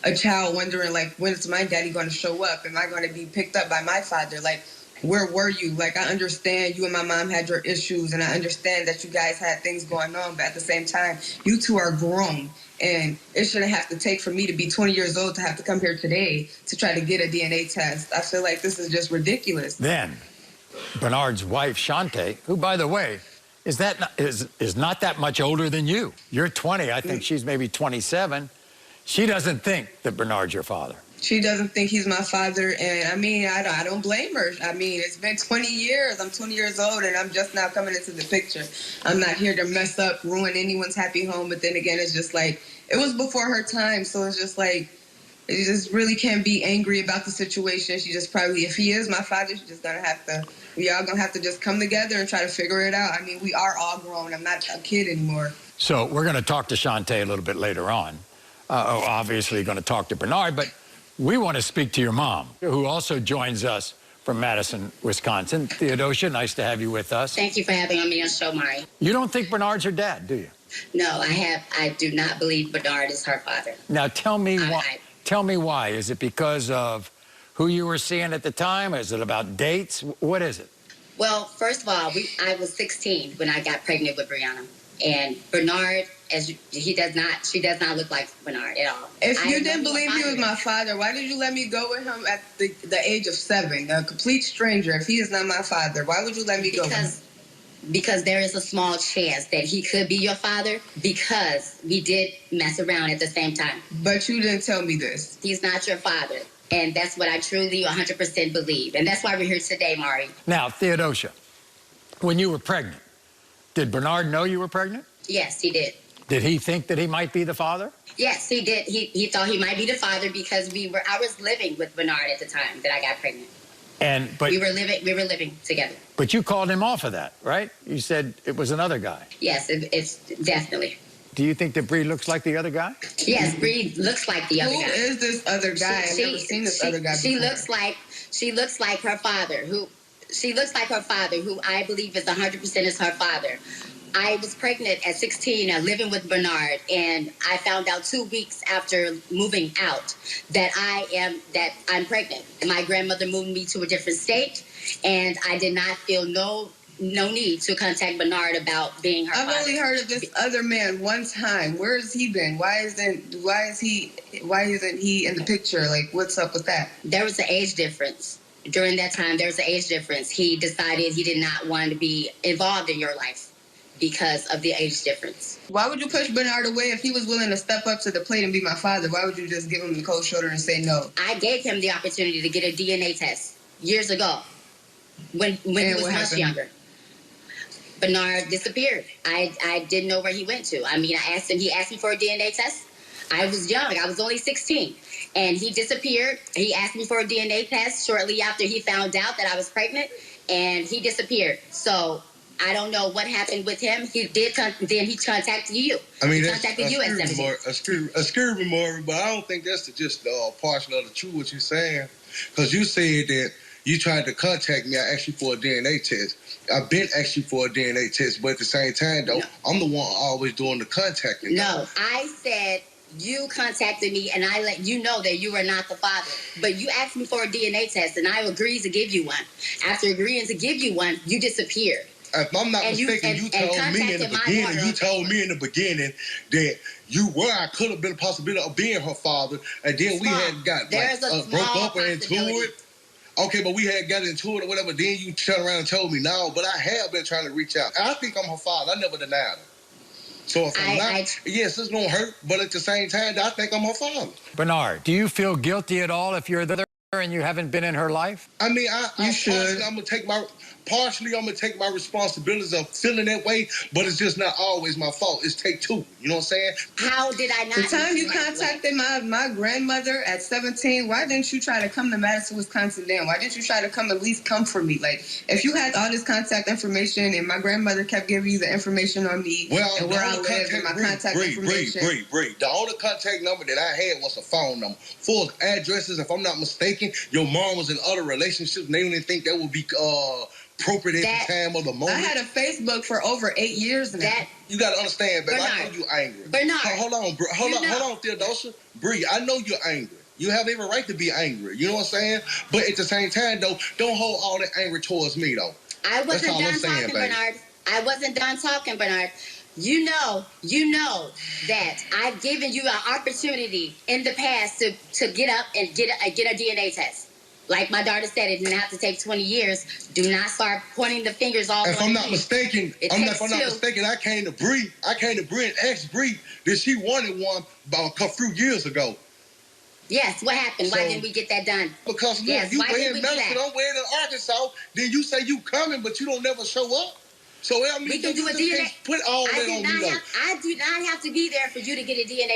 a child wondering, like, when's my daddy going to show up? Am I going to be picked up by my father? Like, where were you? Like, I understand you and my mom had your issues, and I understand that you guys had things going on, but at the same time, you two are grown, and it shouldn't have to take for me to be 20 years old to have to come here today to try to get a DNA test. I feel like this is just ridiculous. Then, Bernard's wife, Shante, who, by the way, is not that much older than you. You're 20. I think she's maybe 27. She doesn't think that Bernard's your father. She doesn't think he's my father, and I mean, I don't blame her. I mean, it's been 20 years. I'm 20 years old, and I'm just now coming into the picture. I'm not here to mess up, ruin anyone's happy home, but then again, it's just like, it was before her time, so it's just like, you just really can't be angry about the situation. She just probably, if he is my father, she's just gonna have to, we all gonna have to just come together and try to figure it out. I mean, we are all grown. I'm not a kid anymore. So we're gonna talk to Shante a little bit later on. Obviously gonna talk to Bernard, but we want to speak to your mom, who also joins us from Madison, Wisconsin. Theodosia, nice to have you with us. Thank you for having me on the show, Maury. You don't think Bernard's her dad, do you? No, I do not believe Bernard is her father. Now, tell me why. Tell me why. Is it because of who you were seeing at the time? Is it about dates? What is it? Well, first of all, I was 16 when I got pregnant with Brianna. And Bernard, she does not look like Bernard at all. If you didn't believe he was my father, why did you let me go with him at the age of 7? A complete stranger. If he is not my father, why would you let me go with him? Because there is a small chance that he could be your father, because we did mess around at the same time. But you didn't tell me this. He's not your father. And that's what I truly 100% believe. And that's why we're here today, Maury. Now, Theodosia, when you were pregnant, did Bernard know you were pregnant? Yes, he did. Did he think that he might be the father? Yes, he did. He thought he might be the father because I was living with Bernard at the time that I got pregnant. But we were living together. But you called him off of that, right? You said it was another guy. Yes, it's definitely. Do you think that Bree looks like the other guy? Yes, Bree looks like the other guy. Who is this other guy? I've never seen this other guy before. She looks like her father, who I believe is 100% is her father. I was pregnant at 16, living with Bernard, and I found out 2 weeks after moving out that I'm pregnant. And my grandmother moved me to a different state, and I did not feel no need to contact Bernard about being her father. I've only heard of this other man one time. Where has he been? Why isn't he in the picture? Like, what's up with that? There was an age difference. During that time, there was an age difference. He decided he did not want to be involved in your life because of the age difference. Why would you push Bernard away if he was willing to step up to the plate and be my father? Why would you just give him the cold shoulder and say no? I gave him the opportunity to get a DNA test years ago when he was much younger. Bernard disappeared. I didn't know where he went to. I mean, I asked him. He asked me for a DNA test. I was young. I was only 16. And he disappeared. He asked me for a DNA test shortly after he found out that I was pregnant, and he disappeared. So I don't know what happened with him. He did. Then he contacted you. I mean, he contacted you at 17. A scary memory, but I don't think that's just partial of the truth what you're saying. Because you said that you tried to contact me. I asked you for a DNA test. I've been asking you for a DNA test, but at the same time, though, no. I'm the one always doing the contacting. No, I said you contacted me, and I let you know that you were not the father. But you asked me for a DNA test, and I agreed to give you one. After agreeing to give you one, you disappeared. If I'm not mistaken, you told me in the beginning that you were, I could have been a possibility of being her father, and then we had got broke up into it. Okay, but we had got into it or whatever. Then you turned around and told me no, but I have been trying to reach out. I think I'm her father. I never denied her. So if I'm not, yes, it's gonna hurt, but at the same time, I think I'm her father. Bernard, do you feel guilty at all if you're there and you haven't been in her life? I mean, I'm gonna take my responsibilities of feeling that way, but it's just not always my fault. It's take two. You know what I'm saying? How did I not? The time you contacted my grandmother at 17, why didn't you try to come to Madison, Wisconsin then? Why didn't you try to at least come for me? Like, if you had all this contact information and my grandmother kept giving you the information on me and where I live and my contact information. Bree. The only contact number that I had was a phone number. For addresses, if I'm not mistaken, your mom was in other relationships and they didn't think that would be appropriate at the time of the moment. I had a Facebook for over 8 years now. You got to understand, baby. I know you're angry. Bernard. Hold on, Theodosia. Bree, I know you're angry. You have every right to be angry. You know what I'm saying? But at the same time, though, don't hold all that anger towards me, though. I wasn't done talking, Bernard. I wasn't done talking, Bernard. You know that I've given you an opportunity in the past to get up and get a DNA test. Like my daughter said, it didn't have to take 20 years. Do not start pointing the fingers all If I'm not mistaken, I came to Bree and asked Bree that she wanted one about a few years ago. Yes, what happened? Why didn't we get that done? Because look, you wearing medicine, I'm wearing in Arkansas, then you say you coming, but you don't never show up. So I mean, we can do a DNA. Put all that on me, though. I do not have to be there for you to get a DNA